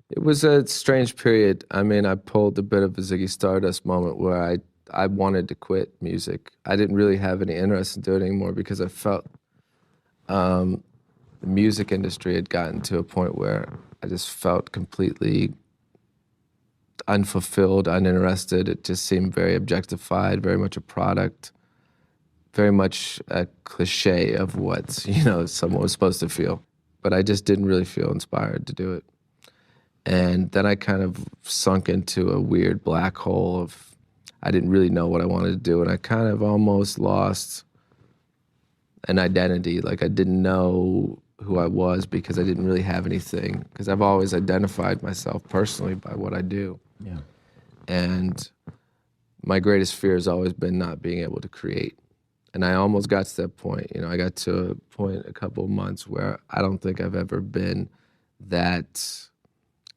It was a strange period. I mean, I pulled a bit of a Ziggy Stardust moment where I wanted to quit music. I didn't really have any interest in doing it anymore because I felt the music industry had gotten to a point where I just felt completely unfulfilled, uninterested. It just seemed very objectified, very much a product, very much a cliche of what, someone was supposed to feel. But I just didn't really feel inspired to do it. And then I kind of sunk into a weird black hole of, I didn't really know what I wanted to do. And I kind of almost lost an identity. Like I didn't know who I was because I didn't really have anything. Because I've always identified myself personally by what I do. Yeah. And my greatest fear has always been not being able to create. And I almost got to that point. I got to a point a couple of months where I don't think I've ever been that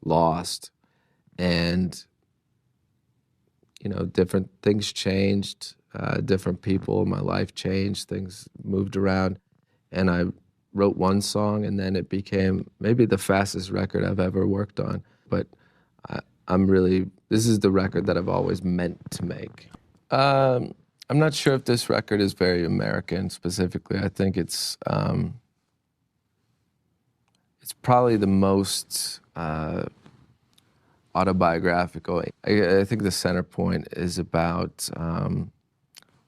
lost. And, different things changed, different people in my life changed, things moved around. And I wrote one song and then it became maybe the fastest record I've ever worked on. But this is the record that I've always meant to make. I'm not sure if this record is very American specifically. I think it's probably the most autobiographical. I think the center point is about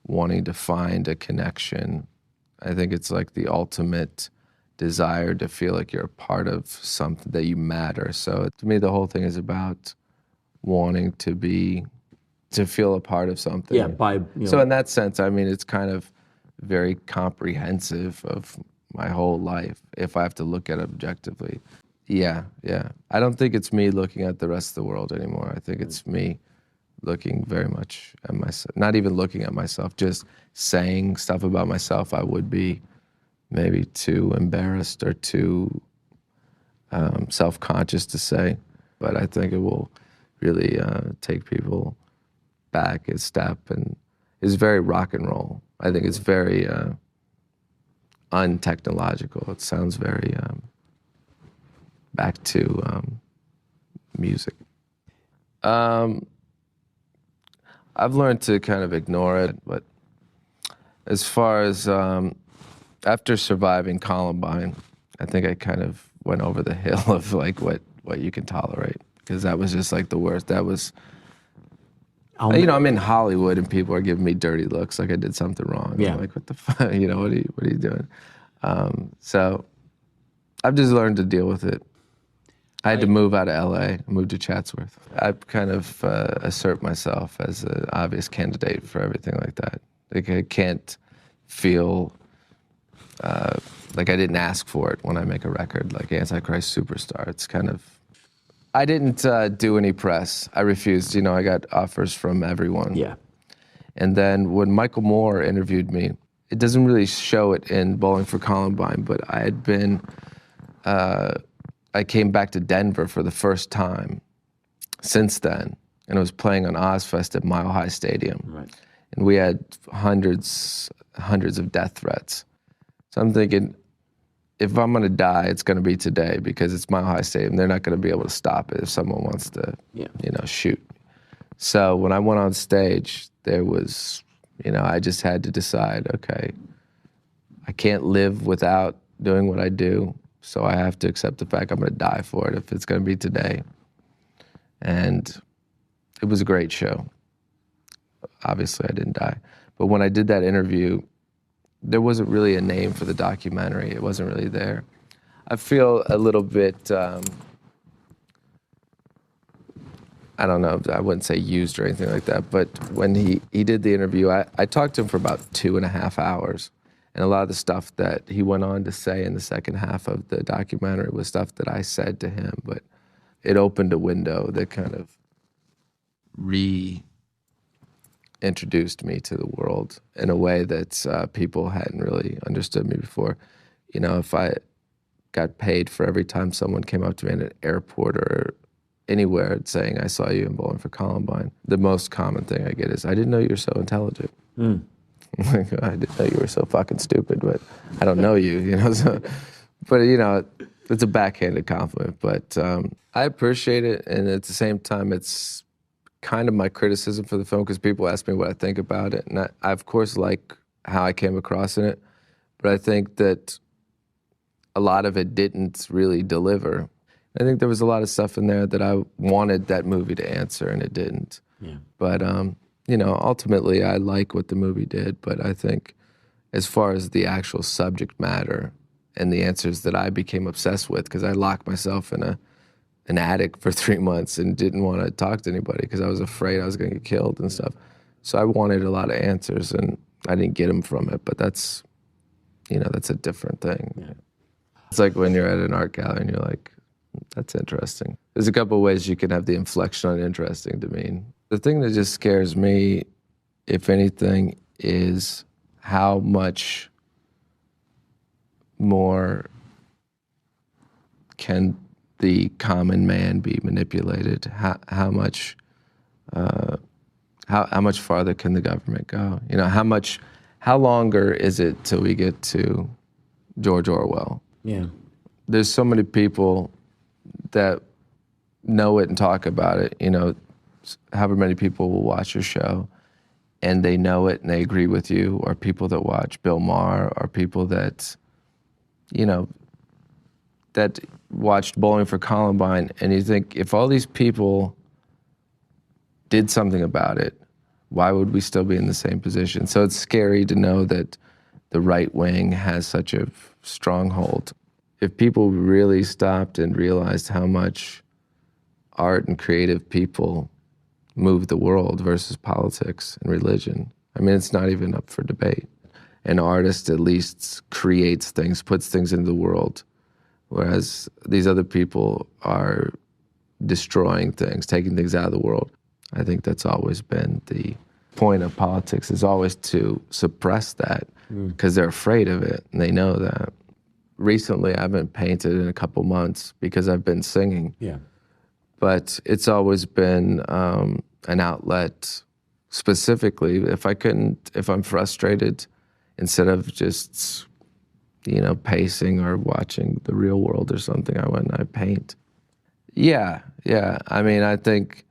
wanting to find a connection. I think it's like the ultimate desire to feel like you're a part of something, that you matter. So to me, the whole thing is about wanting to feel a part of something. Yeah, So in that sense, I mean, it's kind of very comprehensive of my whole life, if I have to look at it objectively. Yeah. I don't think it's me looking at the rest of the world anymore. I think it's me looking very much at myself, not even looking at myself, just saying stuff about myself I would be maybe too embarrassed or too self-conscious to say. But I think it will really take people back a step, and it's very rock and roll. I think it's very untechnological. It sounds very back to music. I've learned to kind of ignore it, but as far as after surviving Columbine, I think I kind of went over the hill of like what you can tolerate, because that was just like the worst. That was, I'm in Hollywood and people are giving me dirty looks like I did something wrong. Yeah. I'm like, what the fuck? What are you doing? So I've just learned to deal with it. I had to move out of LA, I moved to Chatsworth. I kind of assert myself as an obvious candidate for everything like that. Like I can't feel like I didn't ask for it when I make a record, like Antichrist Superstar. It's kind of, I didn't do any press. I refused, I got offers from everyone. Yeah. And then when Michael Moore interviewed me, it doesn't really show it in Bowling for Columbine, but I had been, I came back to Denver for the first time since then, and I was playing on Ozfest at Mile High Stadium. Right. And we had hundreds of death threats. So I'm thinking, if I'm gonna die, it's gonna be today, because it's Mile High Stadium. They're not gonna be able to stop it if someone wants to, shoot. So when I went on stage, there was, I just had to decide, okay, I can't live without doing what I do. So I have to accept the fact I'm gonna die for it if it's gonna be today. And it was a great show. Obviously I didn't die. But when I did that interview, there wasn't really a name for the documentary. It wasn't really there. I feel a little bit, I don't know, I wouldn't say used or anything like that, but when he did the interview, I talked to him for about 2.5 hours. And a lot of the stuff that he went on to say in the second half of the documentary was stuff that I said to him, but it opened a window that kind of reintroduced me to the world in a way that people hadn't really understood me before. If I got paid for every time someone came up to me in an airport or anywhere saying, I saw you in Bowling for Columbine, the most common thing I get is, I didn't know you were so intelligent. I didn't know you were so fucking stupid, but I don't know you, So, but It's a backhanded compliment, but I appreciate it, and at the same time, it's kind of my criticism for the film because people ask me what I think about it, and I of course like how I came across in it, but I think that a lot of it didn't really deliver. I think there was a lot of stuff in there that I wanted that movie to answer, and it didn't. Yeah. But ultimately, I like what the movie did, but I think as far as the actual subject matter and the answers that I became obsessed with, because I locked myself in an attic for 3 months and didn't want to talk to anybody because I was afraid I was going to get killed and stuff. So I wanted a lot of answers, and I didn't get them from it, but that's a different thing. Yeah. It's like when you're at an art gallery and you're like, that's interesting. There's a couple of ways you can have the inflection on interesting to mean. The thing that just scares me, if anything, is how much more can the common man be manipulated? How much farther can the government go? How longer is it till we get to George Orwell? Yeah. There's so many people that know it and talk about it, however many people will watch your show and they know it and they agree with you, or people that watch Bill Maher, or people that, that watched Bowling for Columbine, and you think, if all these people did something about it, why would we still be in the same position? So it's scary to know that the right wing has such a stronghold. If people really stopped and realized how much art and creative people move the world versus politics and religion, I mean, it's not even up for debate. An artist at least creates things, puts things into the world, whereas these other people are destroying things, taking things out of the world. I think that's always been the point of politics, is always to suppress that because they're afraid of it and they know that. Recently, I haven't painted in a couple months because I've been singing. Yeah. But it's always been an outlet. Specifically, if I'm frustrated, instead of just, pacing or watching The Real World or something, I went and I paint. Yeah. I mean, I think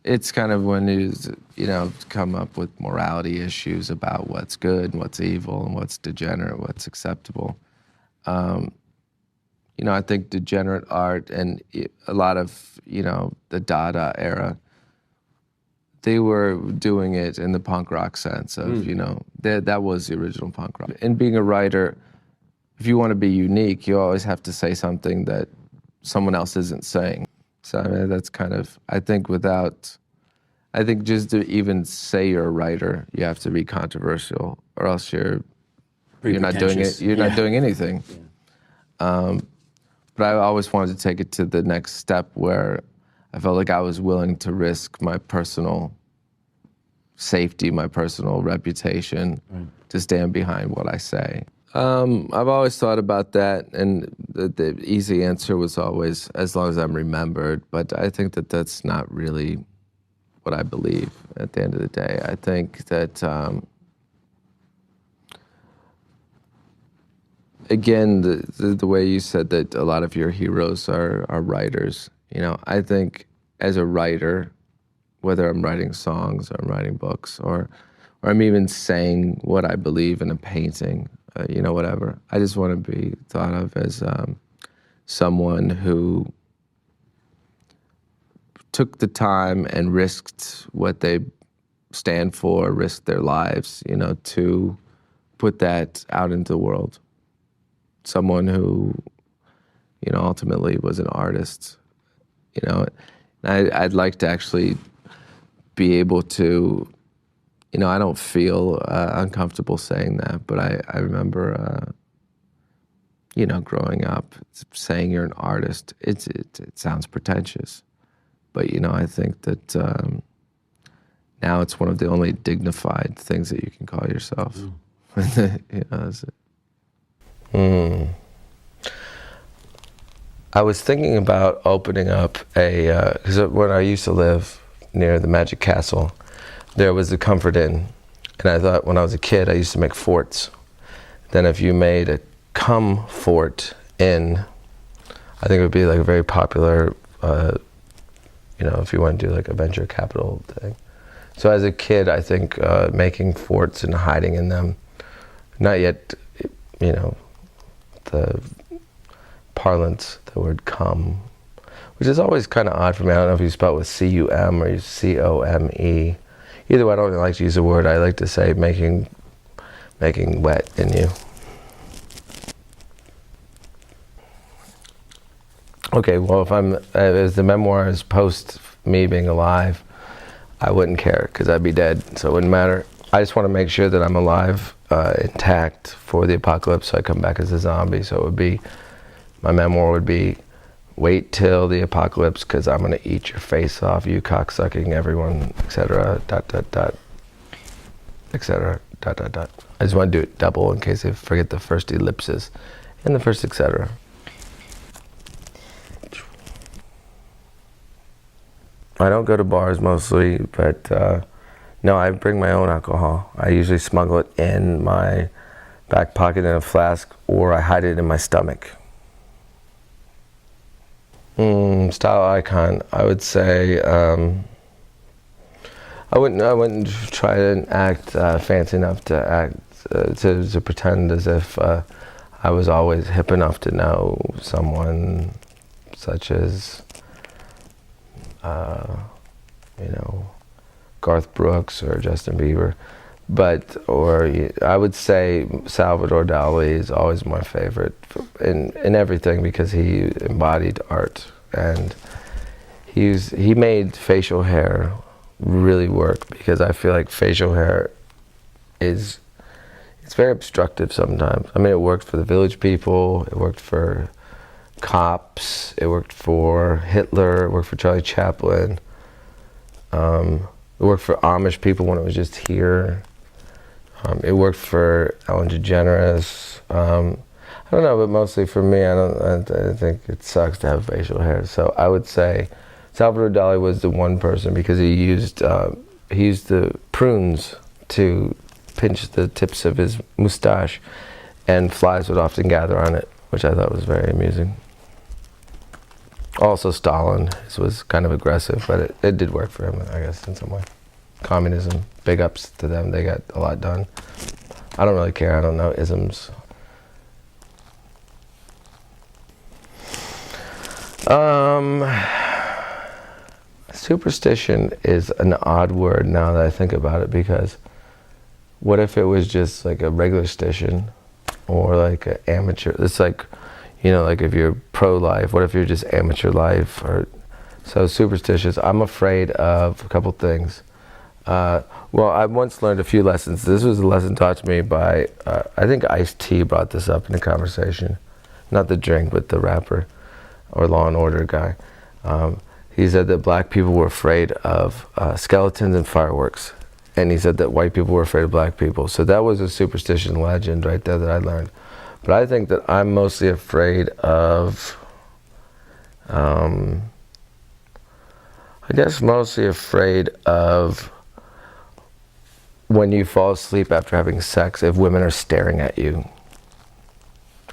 it's kind of when you come up with morality issues about what's good and what's evil and what's degenerate, what's acceptable. I think degenerate art and a lot of, the Dada era, they were doing it in the punk rock sense of, that was the original punk rock. And being a writer, if you want to be unique, you always have to say something that someone else isn't saying. So I mean, that's kind of, I think just to even say you're a writer, you have to be controversial, or else you're not doing it. You're not doing anything. Yeah. But I always wanted to take it to the next step where I felt like I was willing to risk my personal safety, my personal reputation, to stand behind what I say. I've always thought about that, and the easy answer was always, as long as I'm remembered. But I think that that's not really what I believe at the end of the day. I think that, again, the way you said that a lot of your heroes are writers, I think as a writer, whether I'm writing songs or I'm writing books or I'm even saying what I believe in a painting, whatever, I just want to be thought of as someone who took the time and risked what they stand for, risked their lives, to put that out into the world. Someone who, ultimately was an artist, I'd like to actually be able to, I don't feel uncomfortable saying that, but I remember, growing up, saying you're an artist, it sounds pretentious. But, I think that now it's one of the only dignified things that you can call yourself. That's it. I was thinking about opening up because when I used to live near the Magic Castle, there was the Comfort Inn. And I thought when I was a kid, I used to make forts. Then if you made a come fort inn, I think it would be like a very popular, you know, if you want to do like a venture capital thing. So as a kid, I think making forts and hiding in them, not yet, you know, the parlance, the word cum, which is always kind of odd for me. I don't know if you spell it with C-U-M or C-O-M-E. Either way, I don't really like to use the word. I like to say making wet in you. Okay, well, if the memoir is post me being alive, I wouldn't care because I'd be dead, so it wouldn't matter. I just want to make sure that I'm alive, intact for the apocalypse, so I come back as a zombie. So it would be, my memoir would be, wait till the apocalypse because I'm going to eat your face off, you cocksucking everyone, etc. etc. I just want to do it double in case I forget the first ellipsis and the first etc. I don't go to bars mostly, but no, I bring my own alcohol. I usually smuggle it in my back pocket in a flask, or I hide it in my stomach. Style icon, I would say, I wouldn't try to act fancy enough to to pretend as if I was always hip enough to know someone such as, you know, Garth Brooks or Justin Bieber, I would say Salvador Dali is always my favorite in everything because he embodied art, and he made facial hair really work, because I feel like facial hair it's very obstructive sometimes. I mean, it worked for the Village People, it worked for cops, it worked for Hitler, it worked for Charlie Chaplin, it worked for Amish people when it was just here, it worked for Ellen DeGeneres. I don't know, but mostly for me, I think it sucks to have facial hair. So I would say Salvador Dali was the one person, because he used the prunes to pinch the tips of his mustache, and flies would often gather on it, which I thought was very amusing. Also Stalin was kind of aggressive, but it did work for him, I guess, in some way. Communism, big ups to them, they got a lot done. I don't really care, I don't know isms. Superstition is an odd word now that I think about it, because what if it was just like a regular stition, or like an amateur? It's like, you know, like if you're pro-life, what if you're just amateur life? Or so superstitious. I'm afraid of a couple things. Well, I once learned a few lessons. This was a lesson taught to me by, I think Ice-T brought this up in a conversation. Not the drink, but the rapper, or Law and Order guy. He said that black people were afraid of skeletons and fireworks. And he said that white people were afraid of black people. So that was a superstition legend right there that I learned. But I think that I'm mostly afraid of, I guess mostly afraid of when you fall asleep after having sex, if women are staring at you.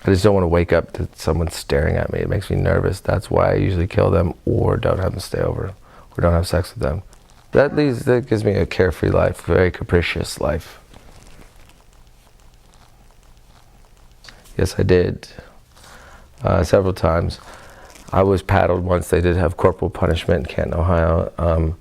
I just don't want to wake up to someone staring at me. It makes me nervous. That's why I usually kill them, or don't have them stay over, or don't have sex with them. That gives me a carefree life, very capricious life. Yes, I did. Several times. I was paddled once. They did have corporal punishment in Canton, Ohio.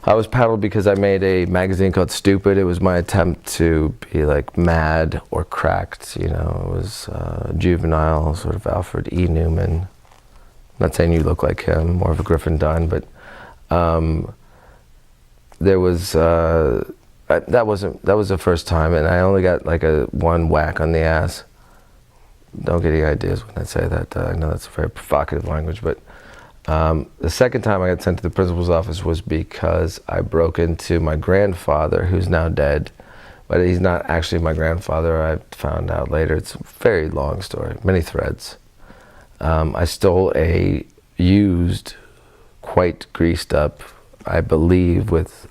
I was paddled because I made a magazine called Stupid. It was my attempt to be like mad or cracked, you know. It was juvenile, sort of Alfred E. Newman. I'm not saying you look like him, more of a Griffin Dunn, but there was, that was the first time, and I only got like one whack on the ass. Don't get any ideas when I say that. I know that's a very provocative language, but the second time I got sent to the principal's office was because I broke into my grandfather, who's now dead, but he's not actually my grandfather. I found out later. It's a very long story, many threads. I stole a used, quite greased up, I believe with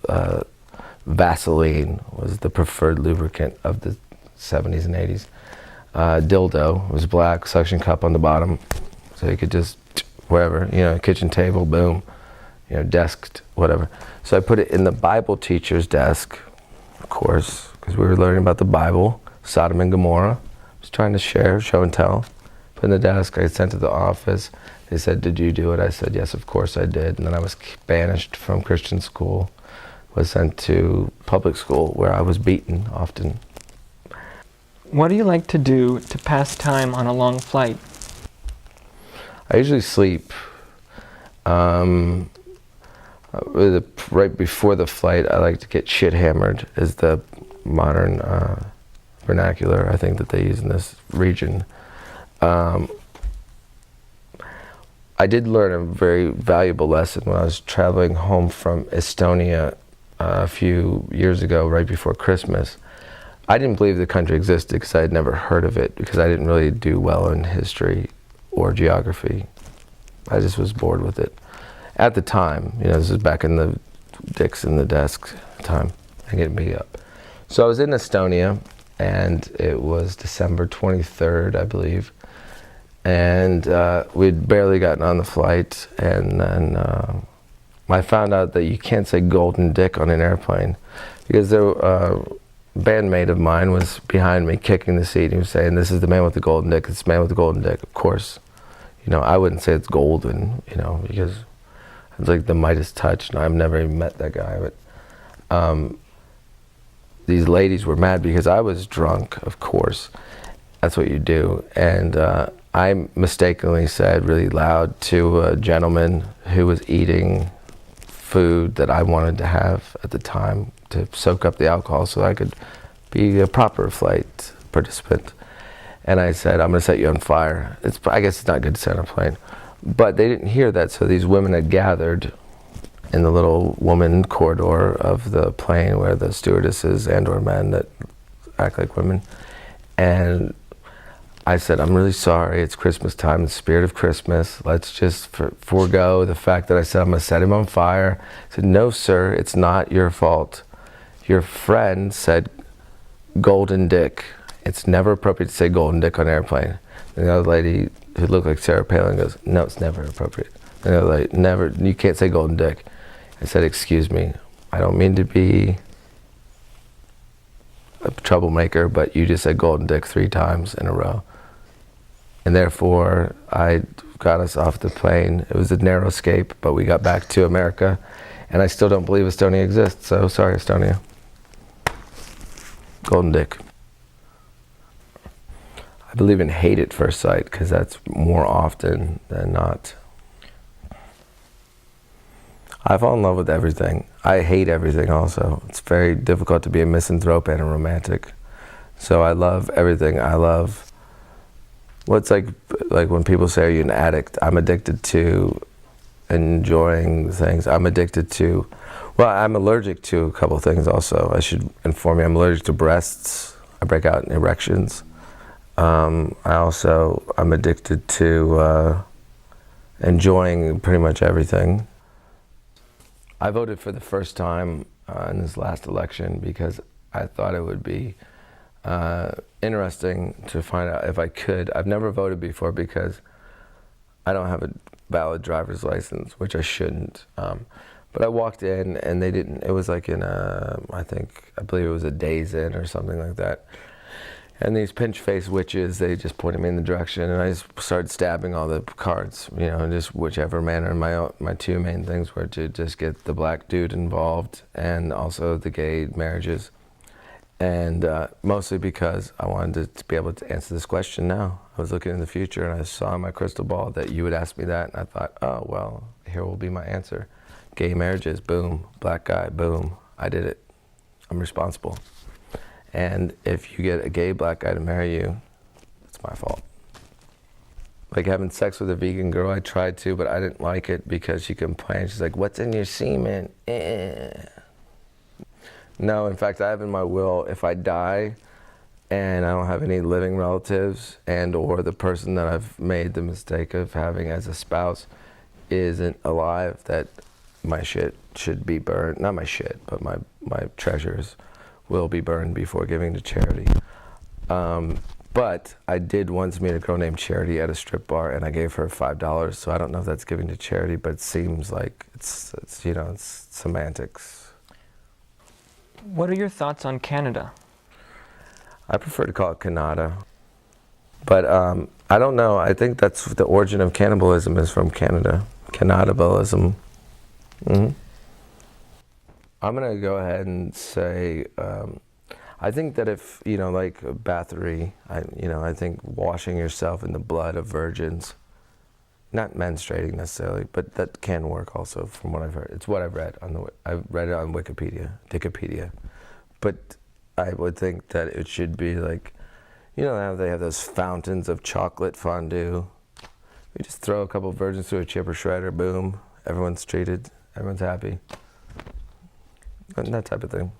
Vaseline was the preferred lubricant of the 70s and 80s. Dildo. It was black, suction cup on the bottom. So you could just, wherever, kitchen table, boom, desk, whatever. So I put it in the Bible teacher's desk, of course, because we were learning about the Bible, Sodom and Gomorrah. I was trying to share, show and tell. Put in the desk, I sent to the office. They said, did you do it? I said, yes, of course I did. And then I was banished from Christian school, was sent to public school where I was beaten often. What do you like to do to pass time on a long flight? I usually sleep. Right before the flight, I like to get shit hammered, is the modern vernacular I think that they use in this region. I did learn a very valuable lesson when I was traveling home from Estonia a few years ago, right before Christmas. I didn't believe the country existed because I had never heard of it, because I didn't really do well in history or geography. I just was bored with it. At the time, this is back in the dicks in the desk time, and getting me up. So I was in Estonia, and it was December 23rd, I believe. And we'd barely gotten on the flight, and then I found out that you can't say golden dick on an airplane, because a bandmate of mine was behind me kicking the seat. He was saying, this is the man with the golden dick, it's the man with the golden dick. Of course, I wouldn't say it's golden, because it's like the Midas touch, and I've never even met that guy. But these ladies were mad because I was drunk, of course. That's what you do. And I mistakenly said really loud to a gentleman who was eating food that I wanted to have at the time to soak up the alcohol so I could be a proper flight participant. And I said, I'm going to set you on fire. I guess it's not good to set on a plane. But they didn't hear that, so these women had gathered in the little woman corridor of the plane where the stewardesses and or men that act like women. And I said, I'm really sorry, it's Christmas time, the spirit of Christmas. Let's just forego the fact that I said I'm going to set him on fire. I said, no, sir, it's not your fault. Your friend said golden dick. It's never appropriate to say golden dick on an airplane. And the other lady who looked like Sarah Palin goes, no, it's never appropriate. And the other lady, never, you can't say golden dick. I said, excuse me, I don't mean to be a troublemaker, but you just said golden dick 3 times in a row. And therefore, I got us off the plane. It was a narrow escape, but we got back to America. And I still don't believe Estonia exists, so sorry, Estonia. Golden dick. I believe in hate at first sight, because that's more often than not. I fall in love with everything. I hate everything also. It's very difficult to be a misanthrope and a romantic. So I love everything. I love what's like when people say, are you an addict? I'm addicted to enjoying things. I'm addicted to, well, I'm allergic to a couple of things also. I should inform you, I'm allergic to breasts. I break out in erections. I'm addicted to enjoying pretty much everything. I voted for the first time in this last election because I thought it would be interesting to find out if I could. I've never voted before because I don't have a valid driver's license, which I shouldn't. But I walked in and they didn't, it was like in I believe it was a Days Inn or something like that. And these pinch-faced witches, they just pointed me in the direction, and I just started stabbing all the cards, just whichever manner. My 2 main things were to just get the black dude involved and also the gay marriages. And mostly because I wanted to be able to answer this question now. I was looking in the future, and I saw in my crystal ball that you would ask me that, and I thought, oh, well, here will be my answer. Gay marriages, boom. Black guy, boom. I did it. I'm responsible. And if you get a gay black guy to marry you, it's my fault. Like having sex with a vegan girl, I tried to, but I didn't like it because she complained. She's like, what's in your semen? No, in fact, I have in my will, if I die and I don't have any living relatives and or the person that I've made the mistake of having as a spouse isn't alive, that my shit should be burned. Not my shit, but my treasures will be burned before giving to charity. But I did once meet a girl named Charity at a strip bar, and I gave her $5. So I don't know if that's giving to charity, but it seems like it's it's semantics. What are your thoughts on Canada? I prefer to call it Canada. But I don't know. I think that's the origin of cannibalism is from Canada. Cannibalism. Mm-hmm. I'm gonna go ahead and say I think that if like Bathory, I think washing yourself in the blood of virgins, not menstruating necessarily, but that can work also from what I've heard. It's what I've read I've read it on Wikipedia. But I would think that it should be like, how they have those fountains of chocolate fondue. You just throw a couple virgins through a chipper shredder, boom, everyone's treated, everyone's happy. And that type of thing.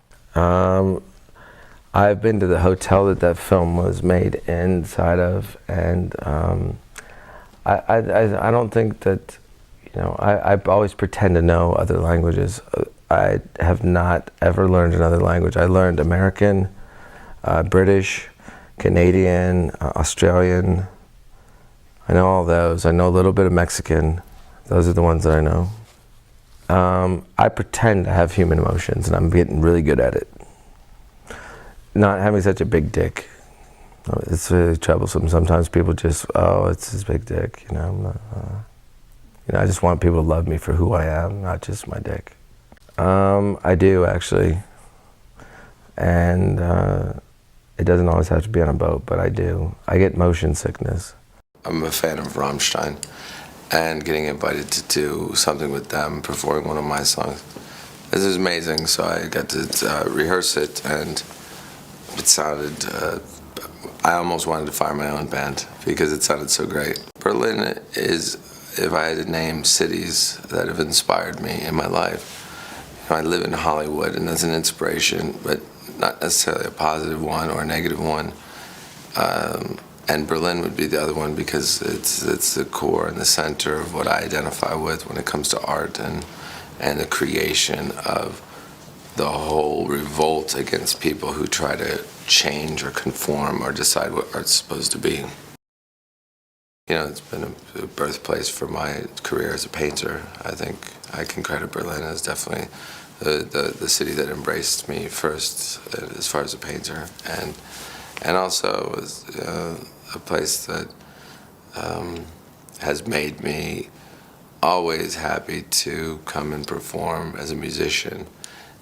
I've been to the hotel that film was made inside of, and I don't think that, I always pretend to know other languages. I have not ever learned another language. I learned American, British, Canadian, Australian. I know all those. I know a little bit of Mexican. Those are the ones that I know. I pretend to have human emotions, and I'm getting really good at it. Not having such a big dick. It's really troublesome. Sometimes people just, it's his big dick. I'm not, I just want people to love me for who I am, not just my dick. I do, actually. And it doesn't always have to be on a boat, but I do. I get motion sickness. I'm a fan of Rammstein, and getting invited to do something with them, performing one of my songs. This is amazing, so I got to rehearse it, and it sounded, I almost wanted to fire my own band because it sounded so great. Berlin is, if I had to name cities that have inspired me in my life, I live in Hollywood, and that's an inspiration, but not necessarily a positive one or a negative one. And Berlin would be the other one because it's the core and the center of what I identify with when it comes to art and the creation of the whole revolt against people who try to change or conform or decide what art's supposed to be. It's been a birthplace for my career as a painter. I think I can credit Berlin as definitely the city that embraced me first as far as a painter, and also was a place that has made me always happy to come and perform as a musician.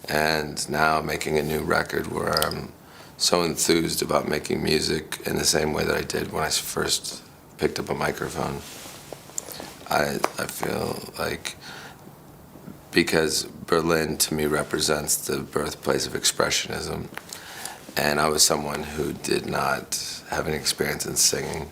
And now making a new record where I'm so enthused about making music in the same way that I did when I first picked up a microphone. I feel like, because Berlin to me represents the birthplace of Expressionism, and I was someone who did not have any experience in singing,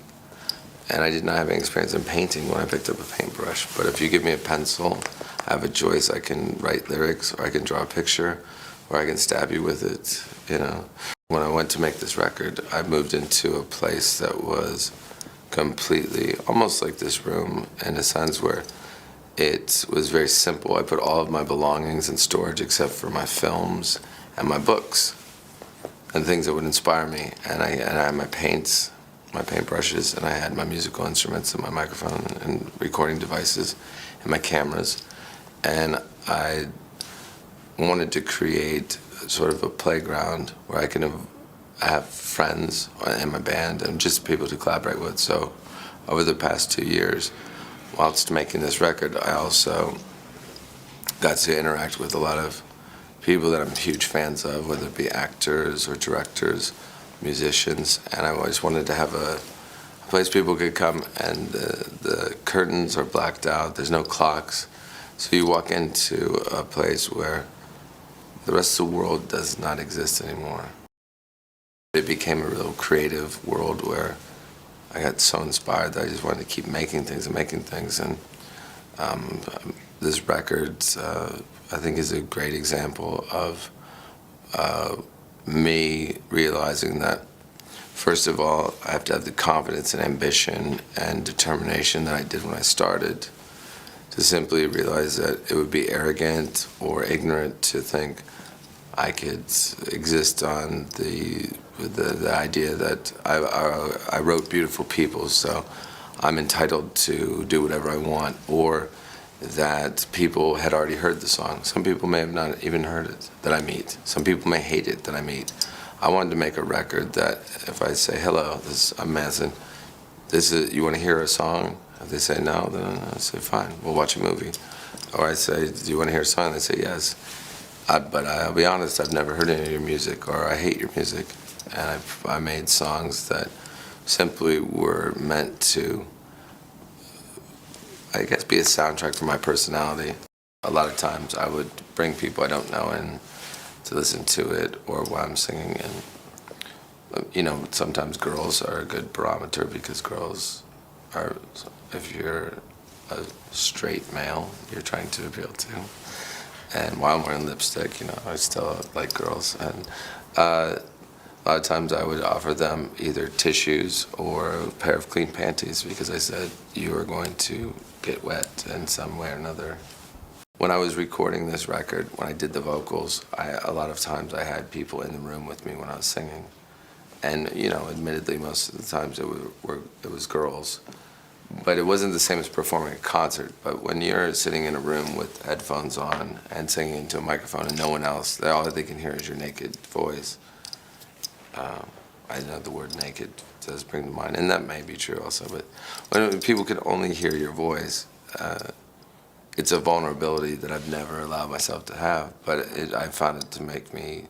and I did not have any experience in painting when I picked up a paintbrush. But if you give me a pencil, I have a choice. I can write lyrics, or I can draw a picture, or I can stab you with it, When I went to make this record, I moved into a place that was completely, almost like this room, in a sense where it was very simple. I put all of my belongings in storage except for my films and my books and things that would inspire me. And I had my paints, my paintbrushes, and I had my musical instruments and my microphone and recording devices and my cameras. And I wanted to create sort of a playground where I can have friends in my band and just people to collaborate with. So over the past 2 years, whilst making this record, I also got to interact with a lot of people that I'm huge fans of, whether it be actors or directors, musicians, and I always wanted to have a place people could come, and the curtains are blacked out, there's no clocks, so you walk into a place where the rest of the world does not exist anymore. It became a real creative world where I got so inspired that I just wanted to keep making things, and this record, I think, is a great example of me realizing that, first of all, I have to have the confidence and ambition and determination that I did when I started, to simply realize that it would be arrogant or ignorant to think I could exist on the the idea that I wrote beautiful people, so I'm entitled to do whatever I want, or that people had already heard the song. Some people may have not even heard it that I meet. Some people may hate it that I meet. I wanted to make a record that if I say, hello, I'm Manson, you want to hear a song? If they say no, then I say, fine, we'll watch a movie. Or I say, do you want to hear a song? They say yes. But I'll be honest, I've never heard any of your music, or I hate your music. And I made songs that simply were meant to, I guess, be a soundtrack for my personality. A lot of times I would bring people I don't know in to listen to it, or while I'm singing. And sometimes girls are a good barometer, because girls are, if you're a straight male, you're trying to appeal to. And while I'm wearing lipstick, I still like girls. And a lot of times I would offer them either tissues or a pair of clean panties, because I said, you are going to get wet in some way or another. When I was recording this record, when I did the vocals, a lot of times I had people in the room with me when I was singing. And, admittedly, most of the times it was girls. But it wasn't the same as performing a concert. But when you're sitting in a room with headphones on and singing into a microphone and no one else, all they can hear is your naked voice. I know the word naked does bring to mind, and that may be true also. But when people can only hear your voice, it's a vulnerability that I've never allowed myself to have. But I found it to make me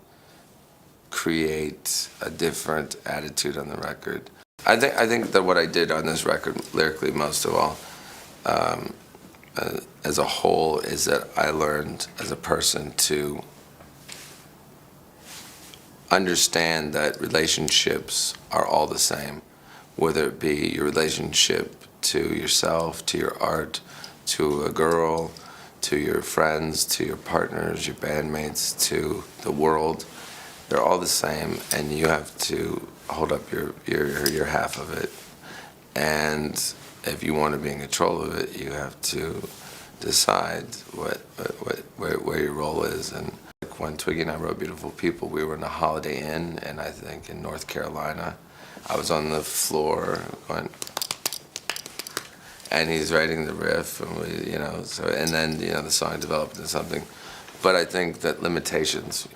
create a different attitude on the record. I think that what I did on this record, lyrically most of all, as a whole, is that I learned as a person to understand that relationships are all the same, whether it be your relationship to yourself, to your art, to a girl, to your friends, to your partners, your bandmates, to the world. They're all the same, and you have to hold up your half of it. And if you want to be in control of it, you have to decide where your role is. And when Twiggy and I wrote Beautiful People, we were in a Holiday Inn, and I think in North Carolina. I was on the floor going, and he's writing the riff, and and then the song developed into something. But I think that limitations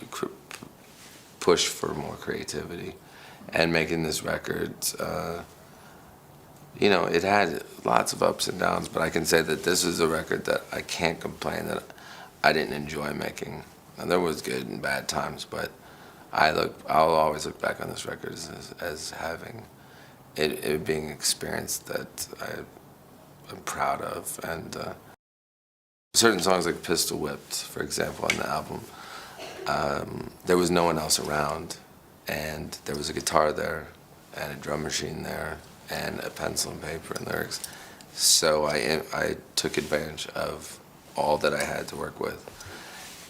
push for more creativity, and making this record, it had lots of ups and downs, but I can say that this is a record that I can't complain that I didn't enjoy making. And there was good and bad times, but I'll always look back on this record as having it being an experience that I'm proud of. And certain songs like Pistol Whipped, for example, on the album, there was no one else around, and there was a guitar there, and a drum machine there, and a pencil and paper and lyrics. So I took advantage of all that I had to work with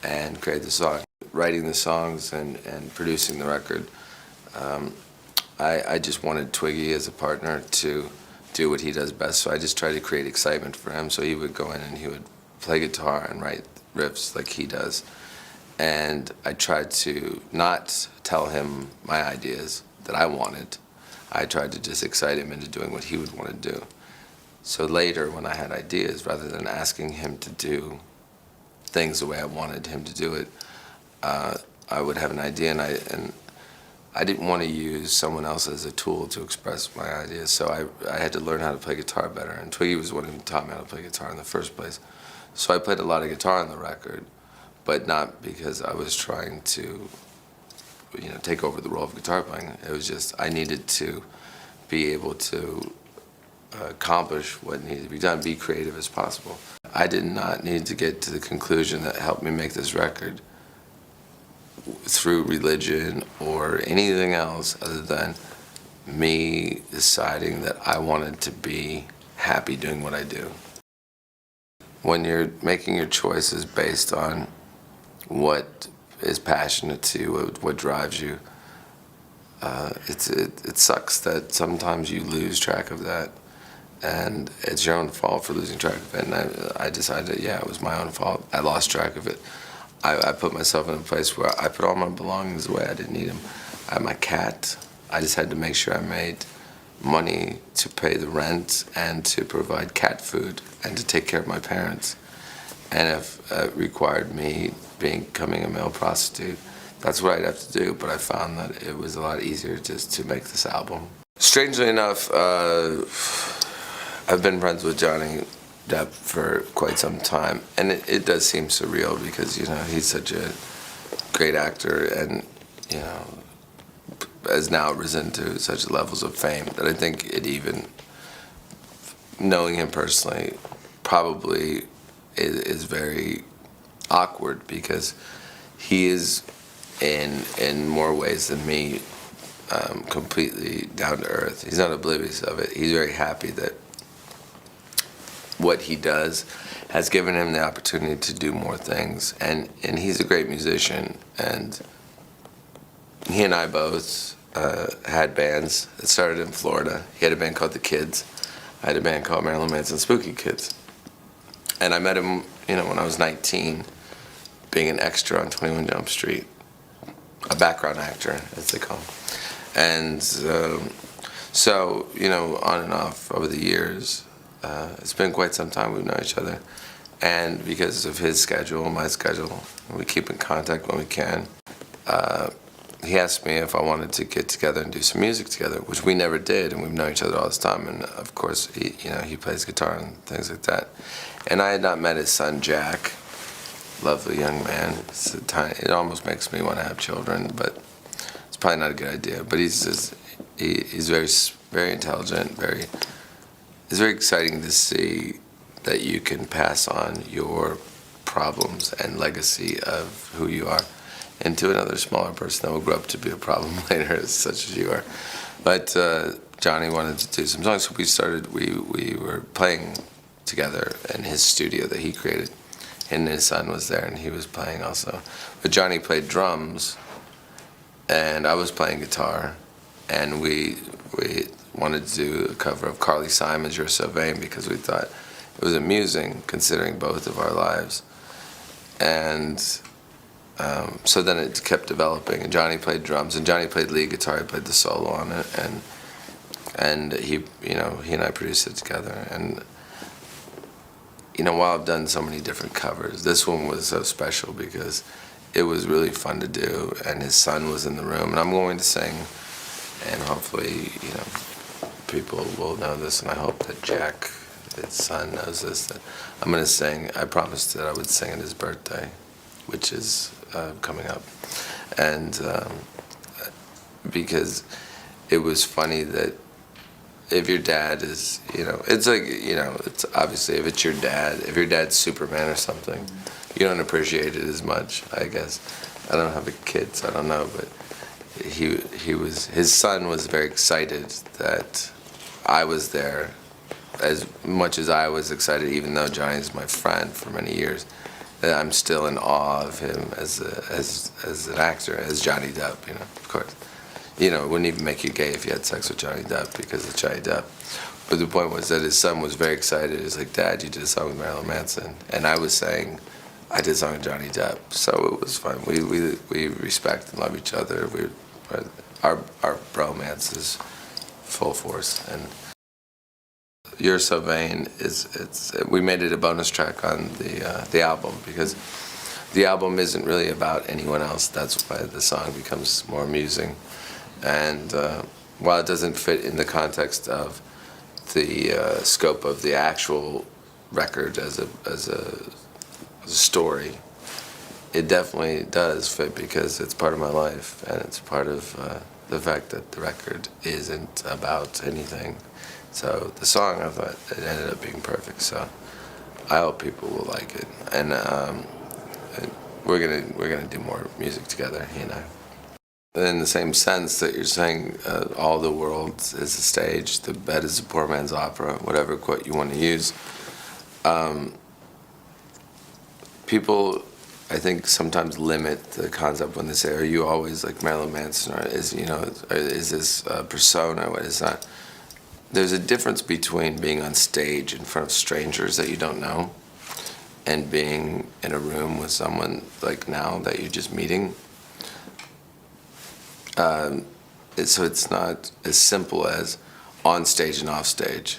and created the song. Writing the songs and producing the record, I just wanted Twiggy as a partner to do what he does best, so I just tried to create excitement for him, so he would go in and he would play guitar and write riffs like he does. And I tried to not tell him my ideas that I wanted. I tried to just excite him into doing what he would want to do. So later, when I had ideas, rather than asking him to do things the way I wanted him to do it, I would have an idea, and I didn't want to use someone else as a tool to express my ideas, so I had to learn how to play guitar better, and Twiggy was the one who taught me how to play guitar in the first place. So I played a lot of guitar on the record, but not because I was trying to take over the role of guitar playing. It was just I needed to be able to accomplish what needed to be done, be creative as possible. I did not need to get to the conclusion that helped me make this record through religion or anything else other than me deciding that I wanted to be happy doing what I do. When you're making your choices based on what is passionate to you, what drives you, it sucks that sometimes you lose track of that, and it's your own fault for losing track of it. And I decided, it was my own fault. I lost track of it. I put myself in a place where I put all my belongings away. I didn't need them. I had my cat. I just had to make sure I made money to pay the rent and to provide cat food and to take care of my parents. And if it required me becoming a male prostitute, that's what I'd have to do. But I found that it was a lot easier just to make this album. Strangely enough, I've been friends with Johnny Depp for quite some time, and it does seem surreal because, you know, he's such a great actor and, you know, has now risen to such levels of fame that I think it even, knowing him personally, probably is very awkward because he is in more ways than me completely down to earth. He's not oblivious of it. He's very happy that what he does has given him the opportunity to do more things, and he's a great musician, and he and I both had bands that started in Florida. He had a band called The Kids. I had a band called Marilyn Manson Spooky Kids. And I met him, you know, when I was 19, being an extra on 21 Jump Street, a background actor, as they call him. And so, you know, on and off over the years, it's been quite some time we've known each other. And because of his schedule and my schedule, we keep in contact when we can. He asked me if I wanted to get together and do some music together, which we never did, and we've known each other all this time. And of course, he plays guitar and things like that. And I had not met his son Jack, lovely young man. It almost makes me want to have children, but it's probably not a good idea. But he's very intelligent. It's very exciting to see that you can pass on your problems and legacy of who you are into another smaller person that will grow up to be a problem later, such as you are. But Johnny wanted to do some songs, so we were playing together in his studio that he created, and his son was there, and he was playing also. But Johnny played drums, and I was playing guitar, and we wanted to do a cover of Carly Simon's "You're So Vain" because we thought it was amusing considering both of our lives. And so then it kept developing, and Johnny played drums, and Johnny played lead guitar. He played the solo on it, and he and I produced it together. And you know, while I've done so many different covers, this one was so special because it was really fun to do, and his son was in the room, and I'm going to sing, and hopefully, you know, people will know this, and I hope that Jack, his son, knows this, that I'm going to sing. I promised that I would sing at his birthday, which is coming up, and because it was funny that if your dad is, you know, it's like, you know, it's obviously if your dad's Superman or something, you don't appreciate it as much, I guess. I don't have a kid, so I don't know, but his son was very excited that I was there as much as I was excited, even though Johnny's my friend for many years. That I'm still in awe of him as an actor, as Johnny Depp, you know, of course. You know, it wouldn't even make you gay if you had sex with Johnny Depp because it's Johnny Depp. But the point was that his son was very excited. He was like, "Dad, you did a song with Marilyn Manson." And I was saying, I did a song with Johnny Depp. So it was fun. We respect and love each other. Our bromance is full force. And "You're So Vain" we made it a bonus track on the album because the album isn't really about anyone else. That's why the song becomes more amusing. And while it doesn't fit in the context of the scope of the actual record as a story, it definitely does fit because it's part of my life, and it's part of the fact that the record isn't about anything. So the song, I thought it ended up being perfect. So I hope people will like it, and we're gonna do more music together, he and I. In the same sense that you're saying, all the world is a stage, the bed is a poor man's opera, whatever quote you want to use. People, I think, sometimes limit the concept when they say, "Are you always like Marilyn Manson?" Or is this persona? What is that? There's a difference between being on stage in front of strangers that you don't know and being in a room with someone like now that you're just meeting. So it's not as simple as on stage and off stage.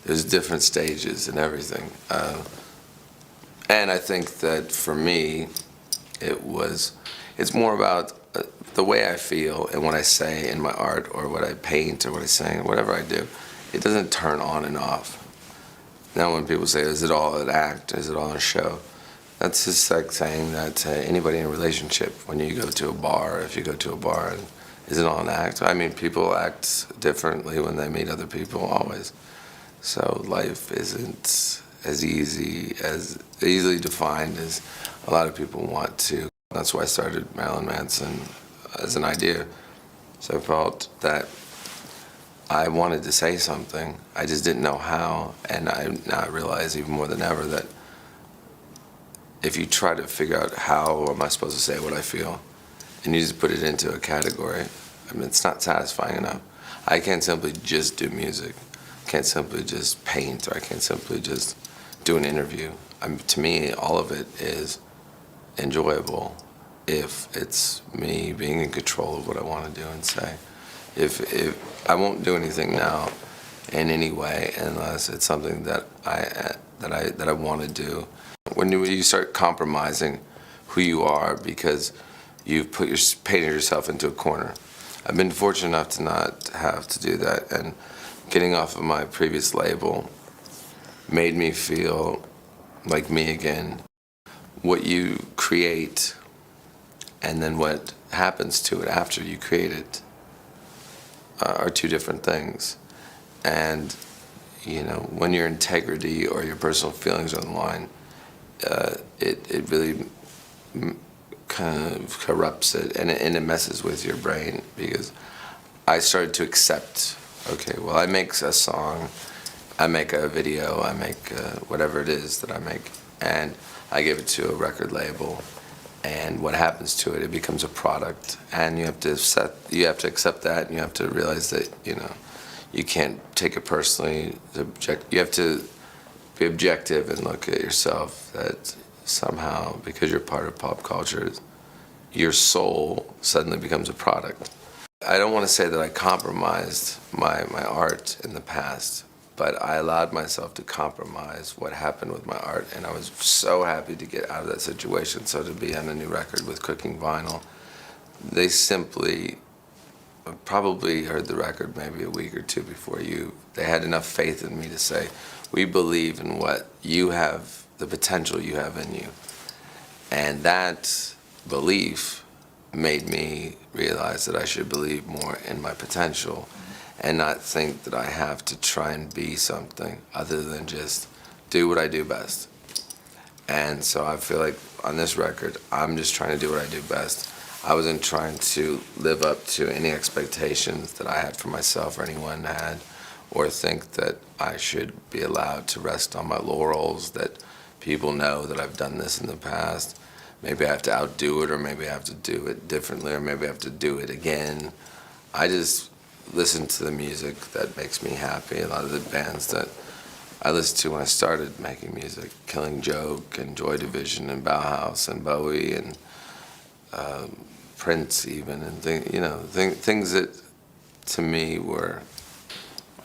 There's different stages and everything. And I think that for me, it's more about the way I feel and what I say in my art or what I paint or what I sing, whatever I do. It doesn't turn on and off. Now when people say, is it all an act? Is it all a show? That's just like saying that to anybody in a relationship. When you go to a bar, if you go to a bar, and is it all an act? I mean, people act differently when they meet other people, always. So life isn't as easily defined as a lot of people want to. That's why I started Marilyn Manson as an idea. So I felt that I wanted to say something. I just didn't know how, and I now realize even more than ever that if you try to figure out how am I supposed to say what I feel, and you just put it into a category, I mean, it's not satisfying enough. I can't simply just do music. I can't simply just paint, or I can't simply just do an interview. To me, all of it is enjoyable if it's me being in control of what I want to do and say. If I won't do anything now in any way unless it's something that I want to do. When you start compromising who you are because you've painted yourself into a corner. I've been fortunate enough to not have to do that, and getting off of my previous label made me feel like me again. What you create and then what happens to it after you create it are two different things. And you know, when your integrity or your personal feelings are on the line, it really kind of corrupts it, and it messes with your brain, because I started to accept, okay, well, I make a song, I make a video, I make whatever it is that I make, and I give it to a record label, and what happens to it, it becomes a product, and you have to accept that, and you have to realize that, you know, you can't take it personally. You have to be objective and look at yourself, that somehow, because you're part of pop culture, your soul suddenly becomes a product. I don't want to say that I compromised my art in the past, but I allowed myself to compromise what happened with my art, and I was so happy to get out of that situation. So to be on a new record with Cooking Vinyl, they simply probably heard the record maybe a week or two before you. They had enough faith in me to say, we believe in what you have, the potential you have in you. And that belief made me realize that I should believe more in my potential and not think that I have to try and be something other than just do what I do best. And so I feel like on this record, I'm just trying to do what I do best. I wasn't trying to live up to any expectations that I had for myself or anyone had, or think that I should be allowed to rest on my laurels, that people know that I've done this in the past. Maybe I have to outdo it, or maybe I have to do it differently, or maybe I have to do it again. I just listen to the music that makes me happy. A lot of the bands that I listened to when I started making music, Killing Joke and Joy Division and Bauhaus and Bowie and Prince even, and things that to me were,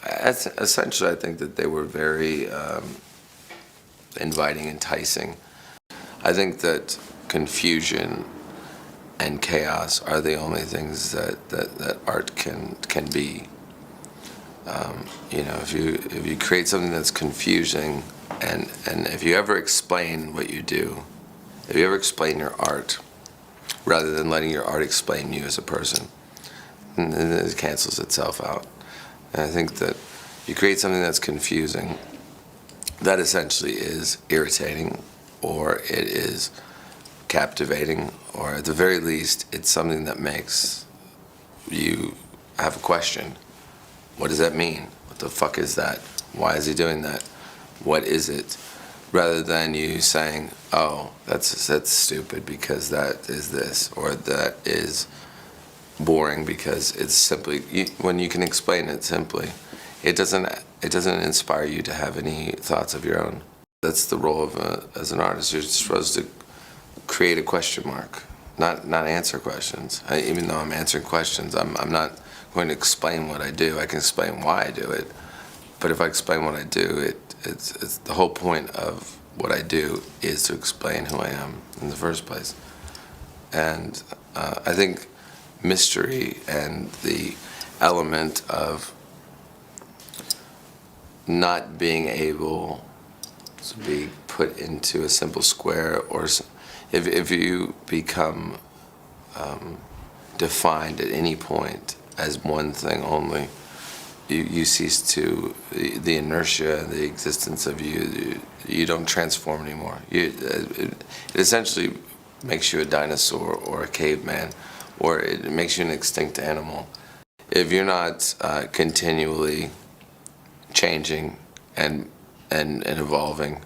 essentially I think that they were very inviting, enticing. I think that confusion and chaos are the only things that art can be. If you create something that's confusing, and if you ever explain what you do, if you ever explain your art, rather than letting your art explain you as a person, and it cancels itself out. And I think that you create something that's confusing, that essentially is irritating, or it is captivating, or at the very least, it's something that makes you have a question. What does that mean? What the fuck is that? Why is he doing that? What is it? Rather than you saying, oh, that's stupid because that is this, or that is boring because it's simply, when you can explain it simply, it doesn't inspire you to have any thoughts of your own. That's the role of as an artist. You're supposed to create a question mark. not answer questions. Even though I'm answering questions, I'm not going to explain what I do. I can explain why I do it, but if I explain what I do, it's the whole point of what I do is to explain who I am in the first place. And I think mystery and the element of not being able to be put into a simple square, or if you become defined at any point as one thing only, you cease to, the inertia, the existence of you don't transform anymore. It essentially makes you a dinosaur or a caveman, or it makes you an extinct animal. If you're not continually changing and evolving,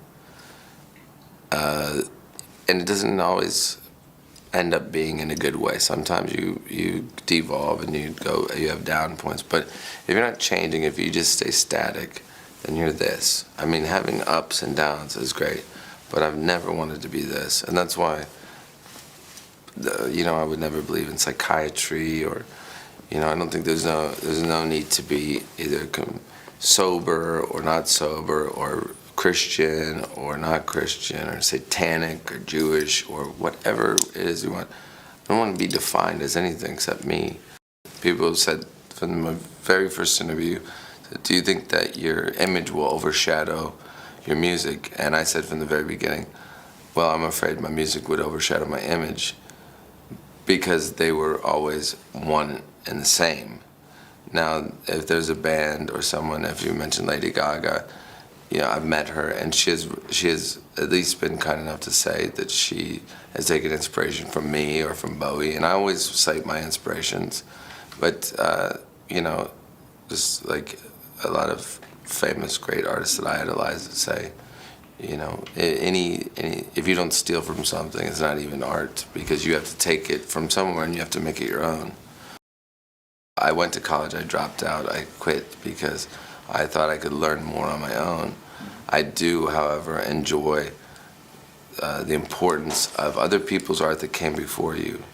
and it doesn't always end up being in a good way. Sometimes you devolve and you have down points. But if you're not changing, if you just stay static, then you're this. I mean, having ups and downs is great, but I've never wanted to be this, and that's why. I would never believe in psychiatry, or, I don't think there's no need to be either sober or not sober, or Christian or not Christian, or satanic or Jewish, or whatever it is you want. I don't want to be defined as anything except me. People said from my very first interview, do you think that your image will overshadow your music? And I said from the very beginning, well, I'm afraid my music would overshadow my image, because they were always one and the same. Now, if there's a band or someone, if you mentioned Lady Gaga, I've met her, and she has at least been kind enough to say that she has taken inspiration from me or from Bowie, and I always cite my inspirations. But, just like a lot of famous great artists that I idolize that say, if you don't steal from something, it's not even art, because you have to take it from somewhere and you have to make it your own. I went to college, I dropped out, I quit because I thought I could learn more on my own. I do, however, enjoy the importance of other people's art that came before you,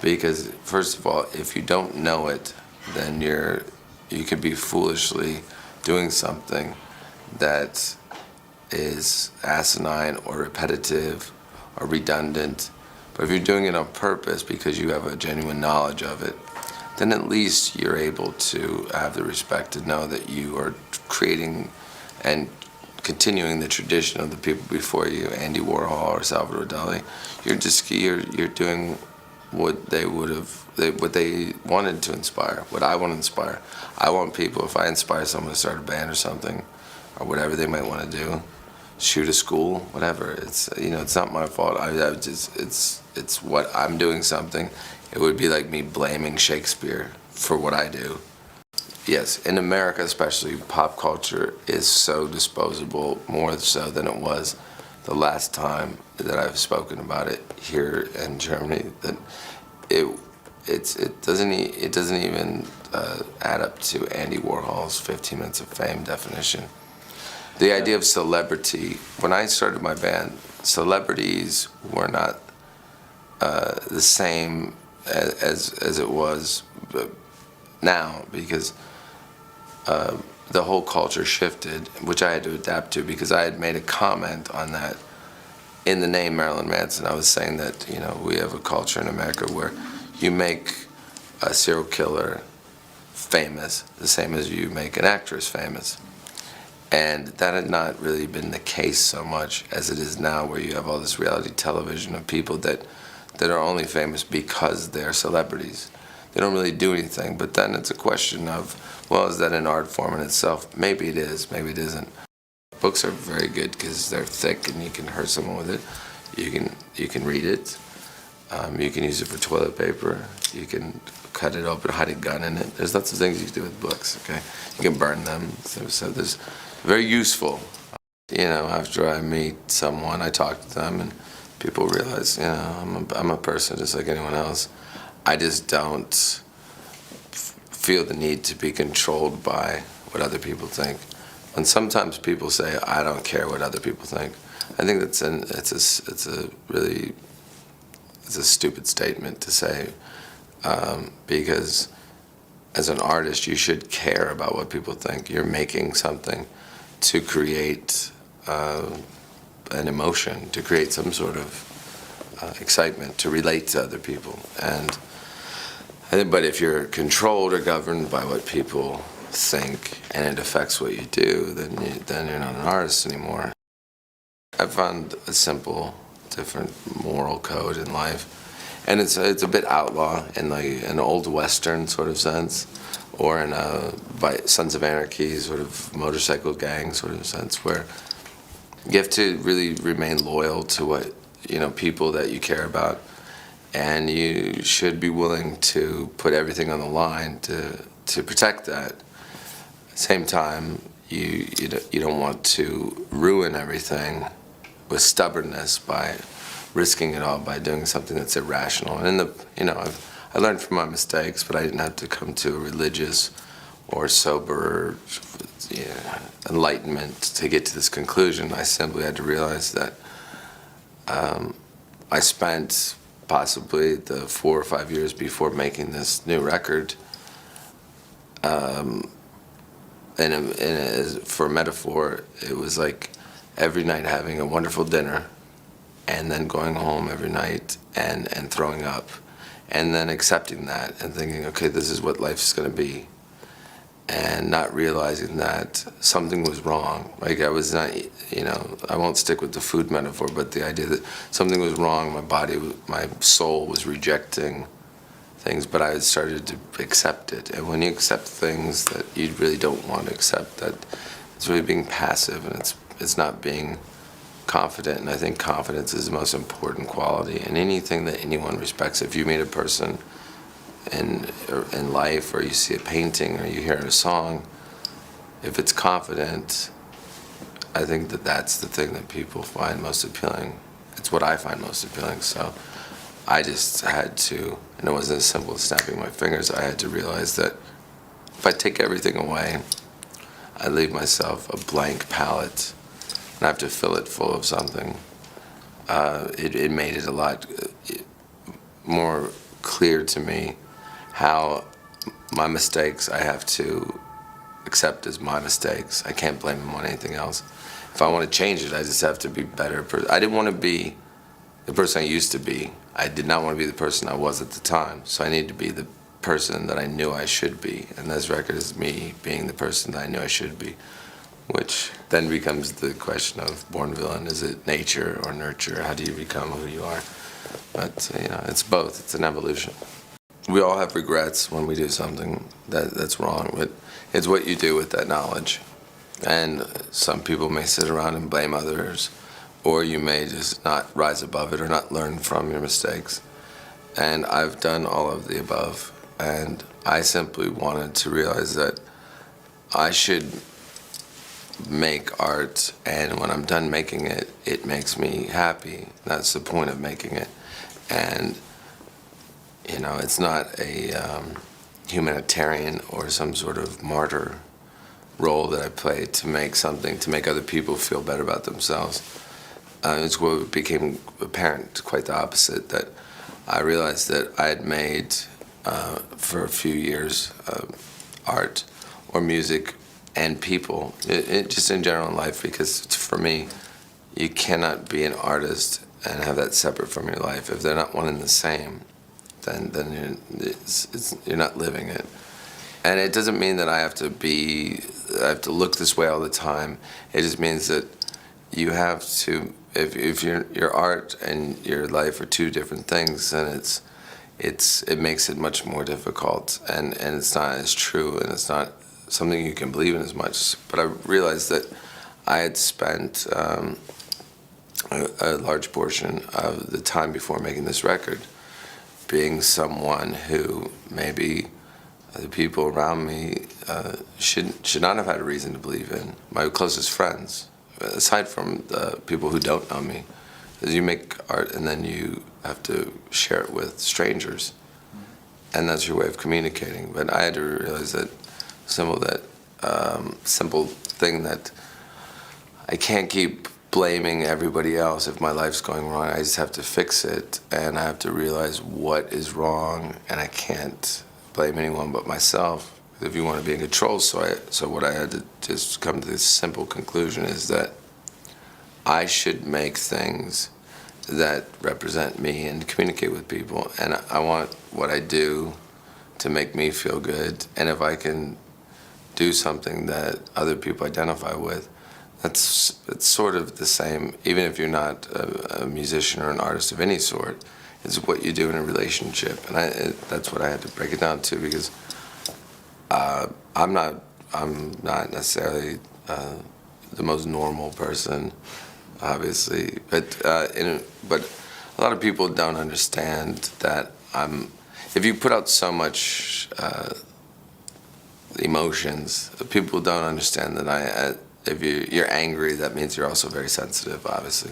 because first of all, if you don't know it, then you could be foolishly doing something that is asinine or repetitive or redundant. But if you're doing it on purpose because you have a genuine knowledge of it, then at least you're able to have the respect to know that you are creating and continuing the tradition of the people before you, Andy Warhol or Salvador Dali. You're doing what they wanted to inspire, what I want to inspire. I want people, if I inspire someone to start a band or something, or whatever they might want to do, shoot a school, whatever. It's not my fault. It's what I'm doing something. It would be like me blaming Shakespeare for what I do. Yes, in America especially, pop culture is so disposable, more so than it was the last time that I've spoken about it here in Germany. That it doesn't even add up to Andy Warhol's 15 minutes of fame definition. The idea of celebrity, when I started my band, celebrities were not the same as it was now, because the whole culture shifted, which I had to adapt to, because I had made a comment on that in the name Marilyn Manson. I was saying that, we have a culture in America where you make a serial killer famous the same as you make an actress famous. And that had not really been the case so much as it is now, where you have all this reality television of people that are only famous because they're celebrities. They don't really do anything. But then it's a question of, well, is that an art form in itself? Maybe it is, maybe it isn't. Books are very good because they're thick and you can hurt someone with it. You can read it. You can use it for toilet paper. You can cut it open, hide a gun in it. There's lots of things you can do with books, okay? You can burn them. So there's very useful. After I meet someone, I talk to them, and people realize, I'm a person just like anyone else. I just don't feel the need to be controlled by what other people think. And sometimes people say, I don't care what other people think. I think it's a really it's a stupid statement to say, because as an artist, you should care about what people think. You're making something to create an emotion, to create some sort of excitement, to relate to other people. And but if you're controlled or governed by what people think and it affects what you do, then you're not an artist anymore. I found a simple, different moral code in life, and it's a bit outlaw in like an old Western sort of sense, or in a Sons of Anarchy sort of motorcycle gang sort of sense, where you have to really remain loyal to what people that you care about, and you should be willing to put everything on the line to protect that. At the same time, you don't want to ruin everything with stubbornness by risking it all by doing something that's irrational. And I learned from my mistakes, but I didn't have to come to a religious or sober enlightenment to get to this conclusion. I simply had to realize that I spent possibly the 4 or 5 years before making this new record, for a metaphor, it was like every night having a wonderful dinner and then going home every night and throwing up, and then accepting that and thinking, okay, this is what life is going to be, and not realizing that something was wrong. Like I was not, I won't stick with the food metaphor, but the idea that something was wrong, my body, my soul was rejecting things, but I had started to accept it. And when you accept things that you really don't want to accept, that it's really being passive, and it's not being confident. And I think confidence is the most important quality in anything that anyone respects. If you meet a person in life, or you see a painting, or you hear a song, if it's confident, I think that's the thing that people find most appealing. It's what I find most appealing. So I just had to, and it wasn't as simple as snapping my fingers, I had to realize that if I take everything away, I leave myself a blank palette, and I have to fill it full of something. It made it a lot more clear to me how my mistakes I have to accept as my mistakes. I can't blame them on anything else. If I want to change it, I just have to be better. I didn't want to be the person I used to be. I did not want to be the person I was at the time. So I needed to be the person that I knew I should be. And this record is me being the person that I knew I should be, which then becomes the question of Born Villain. Is it nature or nurture? How do you become who you are? But it's both. It's an evolution. We all have regrets when we do something that's wrong, but it's what you do with that knowledge. And some people may sit around and blame others, or you may just not rise above it or not learn from your mistakes. And I've done all of the above, and I simply wanted to realize that I should make art, and when I'm done making it, it makes me happy. That's the point of making it. And it's not a humanitarian or some sort of martyr role that I play to make something, to make other people feel better about themselves. It's what became apparent, quite the opposite, that I realized that I had made, for a few years, art or music and people, just in general in life, because for me, you cannot be an artist and have that separate from your life. If they're not one and the same, then you're not living it. And it doesn't mean that I have to look this way all the time. It just means that you have to, if your art and your life are two different things, then it makes it much more difficult, and it's not as true, and it's not something you can believe in as much. But I realized that I had spent a large portion of the time before making this record being someone who maybe the people around me should not have had a reason to believe in. My closest friends, aside from the people who don't know me, is you make art and then you have to share it with strangers, and that's your way of communicating. But I had to realize that simple thing that I can't keep blaming everybody else if my life's going wrong. I just have to fix it, and I have to realize what is wrong, and I can't blame anyone but myself if you want to be in control. So what I had to just come to this simple conclusion is that I should make things that represent me and communicate with people, and I want what I do to make me feel good, and if I can do something that other people identify with, it's sort of the same, even if you're not a musician or an artist of any sort. It's what you do in a relationship, and that's what I had to break it down to, because I'm not necessarily the most normal person, obviously, but a lot of people don't understand that if you put out so much emotions, people don't understand that if you're angry, that means you're also very sensitive, obviously.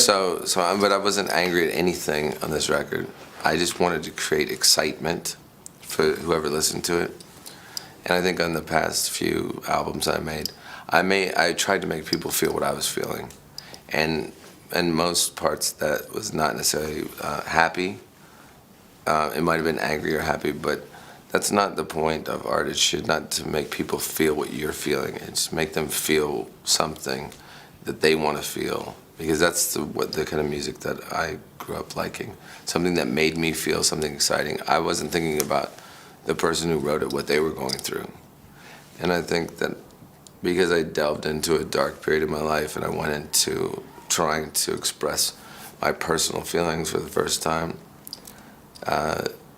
But I wasn't angry at anything on this record. I just wanted to create excitement for whoever listened to it. And I think on the past few albums I tried to make people feel what I was feeling. And most parts that was not necessarily happy. It might have been angry or happy, but that's not the point of art. It should not to make people feel what you're feeling. It's make them feel something that they want to feel, because that's the kind of music that I grew up liking. Something that made me feel something exciting. I wasn't thinking about the person who wrote it, what they were going through. And I think that because I delved into a dark period of my life and I went into trying to express my personal feelings for the first time,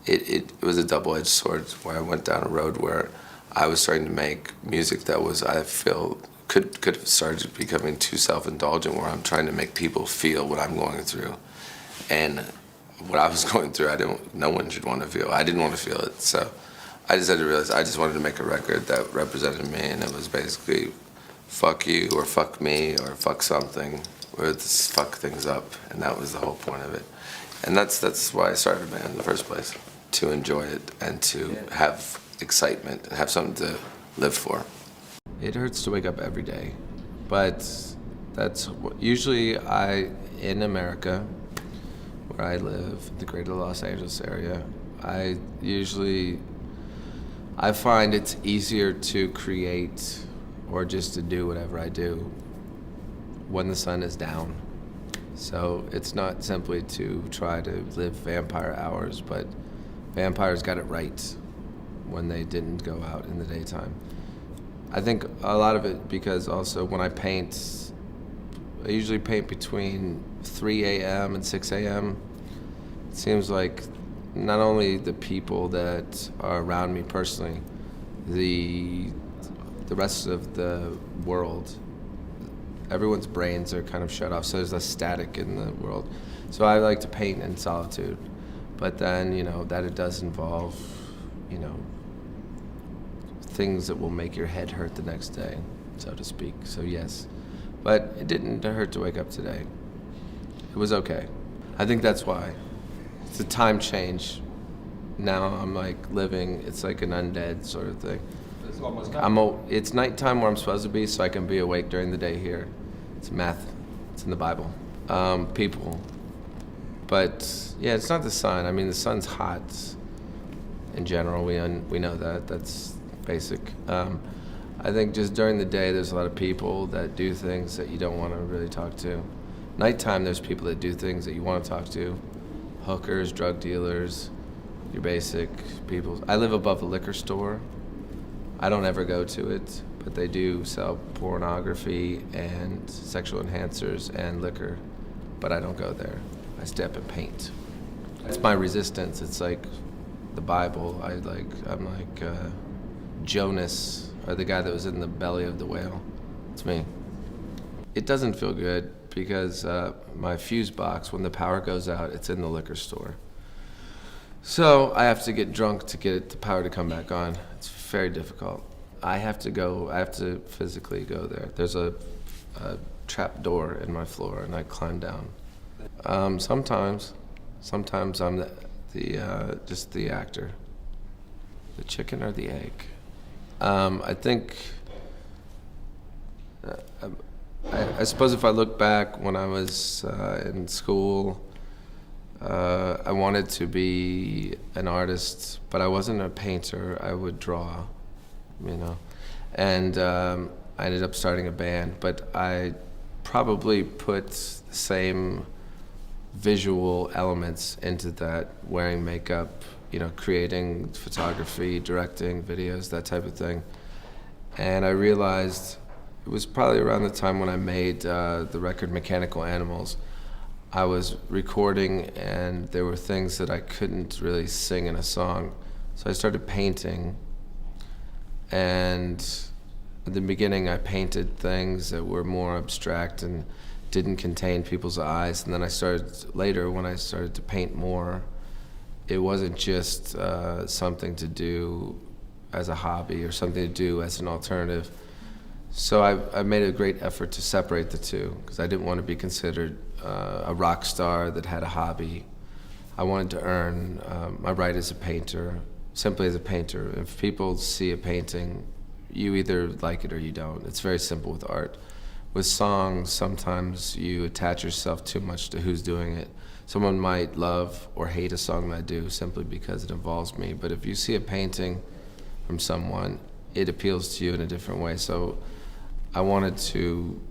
it was a double-edged sword, where I went down a road where I was starting to make music that I feel could have started becoming too self-indulgent, where I'm trying to make people feel what I'm going through. And what I was going through, no one should want to feel. I didn't want to feel it. So I just had to realize I just wanted to make a record that represented me, and it was basically fuck you or fuck me or fuck something, or just fuck things up. And that was the whole point of it. And that's why I started a band in the first place, to enjoy it and to have excitement and have something to live for. It hurts to wake up every day, but that's usually in America, where I live, the greater Los Angeles area, I find it's easier to create or just to do whatever I do when the sun is down. So it's not simply to try to live vampire hours, but vampires got it right when they didn't go out in the daytime. I think a lot of it because also when I paint, I usually paint between 3 a.m. and 6 a.m. It seems like not only the people that are around me personally, the rest of the world, everyone's brains are kind of shut off, so there's less static in the world. So I like to paint in solitude, but then, that it does involve, things that will make your head hurt the next day, so to speak. So yes, but it didn't hurt to wake up today. It was okay. I think that's why. It's a time change. Now I'm like living, it's like an undead sort of thing. It's almost night. It's nighttime where I'm supposed to be, so I can be awake during the day here. It's math. It's in the Bible. People. But yeah, it's not the sun. I mean, the sun's hot in general. We know that. That's basic. I think just during the day, there's a lot of people that do things that you don't want to really talk to. Nighttime, there's people that do things that you want to talk to. Hookers, drug dealers, your basic people. I live above a liquor store. I don't ever go to it, but they do sell pornography and sexual enhancers and liquor, but I don't go there. I stay up and paint. It's my resistance. It's like the Bible. I'm like Jonas, or the guy that was in the belly of the whale. It's me. It doesn't feel good because my fuse box, when the power goes out, it's in the liquor store. So I have to get drunk to get the power to come back on. It's very difficult. I have to physically go there. There's a trap door in my floor, and I climb down. Sometimes I'm just the actor. The chicken or the egg. I think I suppose if I look back when I was in school, I wanted to be an artist, but I wasn't a painter. I would draw, you know. And I ended up starting a band, but I probably put the same visual elements into that, wearing makeup, you know, creating photography, directing videos, that type of thing. And I realized it was probably around the time when I made the record Mechanical Animals. I was recording and there were things that I couldn't really sing in a song. So I started painting, and at the beginning I painted things that were more abstract and didn't contain people's eyes. And then later when I started to paint more, it wasn't just something to do as a hobby or something to do as an alternative. So I made a great effort to separate the two, because I didn't want to be considered a rock star that had a hobby. I wanted to earn my right as a painter, simply as a painter. If people see a painting, you either like it or you don't. It's very simple with art. With songs, sometimes you attach yourself too much to who's doing it. Someone might love or hate a song that I do simply because it involves me, but if you see a painting from someone, it appeals to you in a different way. So I wanted to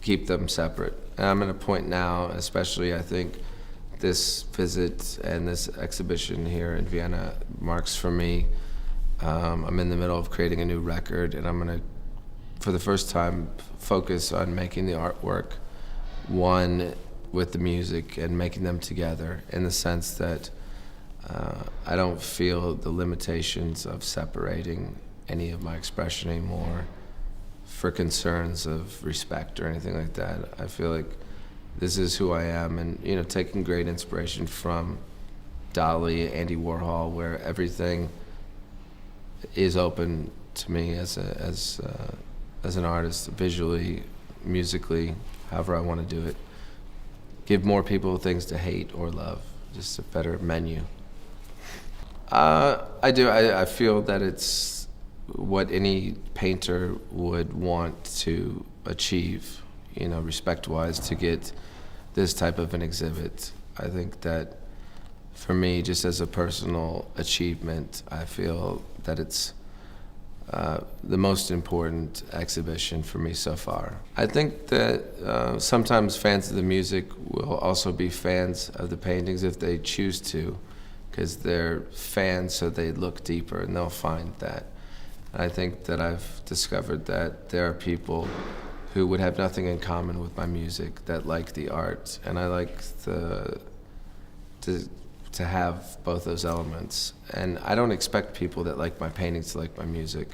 keep them separate. And I'm at a point now, especially I think this visit and this exhibition here in Vienna marks for me, I'm in the middle of creating a new record, and I'm gonna, for the first time, focus on making the artwork one with the music and making them together, in the sense that I don't feel the limitations of separating any of my expression anymore for concerns of respect or anything like that. I feel like this is who I am, and you know, taking great inspiration from Dali, Andy Warhol, where everything is open to me as an artist, visually, musically, however I want to do it. Give more people things to hate or love, just a better menu. I do. I feel that it's what any painter would want to achieve, you know, respect-wise, to get this type of an exhibit. I think that for me, just as a personal achievement, I feel that it's the most important exhibition for me so far. I think that sometimes fans of the music will also be fans of the paintings if they choose to, because they're fans, so they look deeper and they'll find that. I think that I've discovered that there are people who would have nothing in common with my music that like the art, and I like to have both those elements. And I don't expect people that like my paintings to like my music.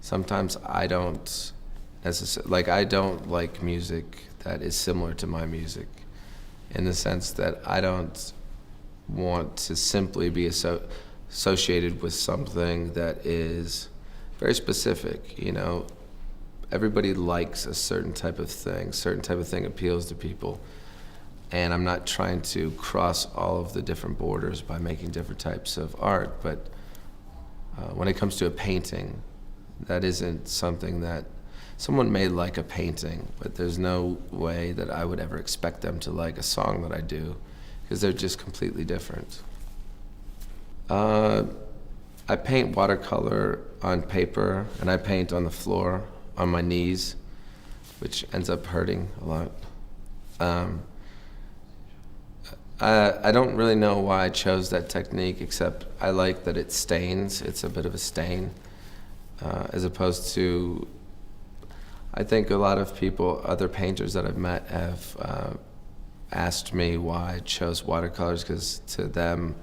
Sometimes I don't I don't like music that is similar to my music, in the sense that I don't want to simply be associated with something that is very specific, you know. Everybody likes a certain type of thing appeals to people. And I'm not trying to cross all of the different borders by making different types of art, but when it comes to a painting, that isn't something that someone may like a painting, but there's no way that I would ever expect them to like a song that I do, because they're just completely different. I paint watercolor on paper, and I paint on the floor, on my knees, which ends up hurting a lot. I don't really know why I chose that technique, except I like that it stains. It's a bit of a stain, as opposed to, I think a lot of people, other painters that I've met, have asked me why I chose watercolors, because to them,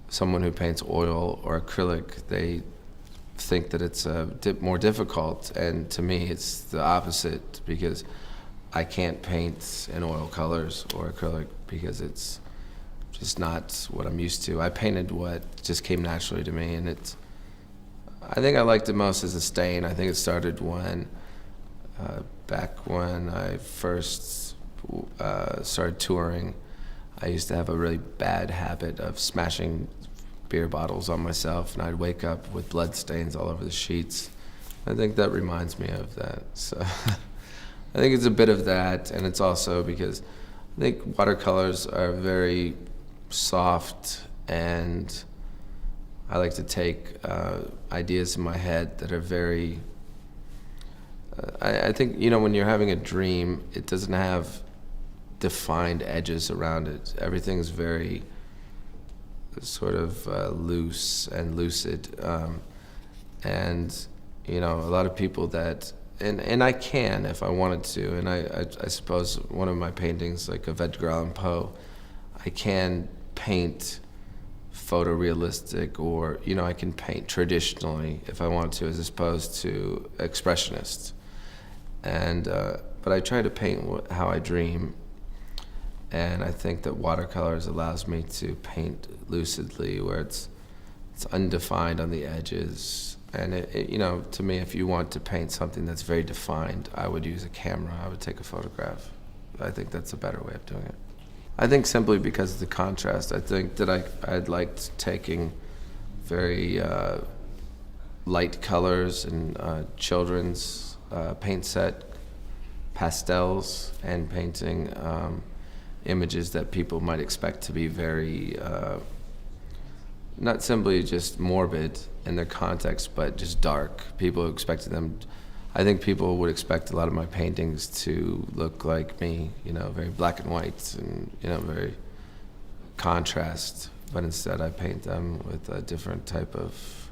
someone who paints oil or acrylic, they think that it's more difficult, and to me it's the opposite, because I can't paint in oil colors or acrylic because it's just not what I'm used to. I painted what just came naturally to me, and I think I liked it most as a stain. I think it started when, back when I first started touring, I used to have a really bad habit of smashing beer bottles on myself, and I'd wake up with blood stains all over the sheets. I think that reminds me of that. So I think it's a bit of that, and it's also because I think watercolors are very soft, and I like to take ideas in my head that are very, I think, you know, when you're having a dream, it doesn't have defined edges around it. Everything's very sort of loose and lucid. And, you know, a lot of people that, and I can if I wanted to, and I suppose one of my paintings, like of Edgar Allan Poe, I can paint photorealistic, or, you know, I can paint traditionally if I want to, as opposed to expressionist. And but I try to paint how I dream, and I think that watercolors allows me to paint lucidly, where it's undefined on the edges. And you know, to me, if you want to paint something that's very defined, I would use a camera. I would take a photograph. I think that's a better way of doing it. I think simply because of the contrast. I think that I'd liked taking very light colors and children's paint set, pastels, and painting images that people might expect to be very, not simply just morbid in their context, but just dark. People expected them, I think people would expect a lot of my paintings to look like me, you know, very black and white and, you know, very contrast. But instead I paint them with a different type of,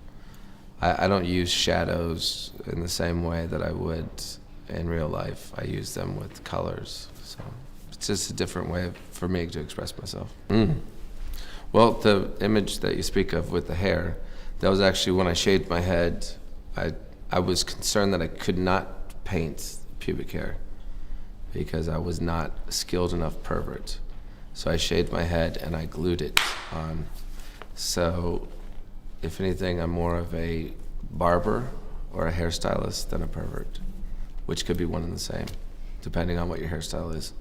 I don't use shadows in the same way that I would in real life. I use them with colors. So it's just a different way for me to express myself. Well, the image that you speak of with the hair, that was actually when I shaved my head. I was concerned that I could not paint pubic hair because I was not a skilled enough pervert. So I shaved my head and I glued it on. So if anything, I'm more of a barber or a hairstylist than a pervert, which could be one and the same, depending on what your hairstyle is.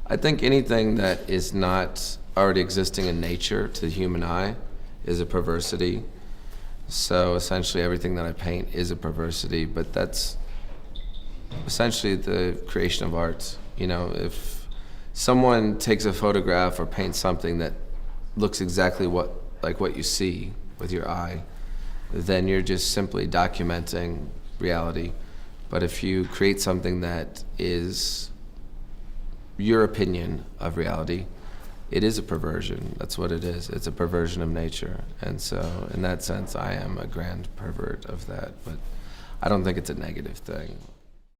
I think anything that is not already existing in nature to the human eye is a perversity. So essentially everything that I paint is a perversity, but that's essentially the creation of art. You know, if someone takes a photograph or paints something that looks exactly like what you see with your eye, then you're just simply documenting reality. But if you create something that is your opinion of reality, it is a perversion. That's what it is. It's a perversion of nature. And so in that sense, I am a grand pervert of that, but I don't think it's a negative thing.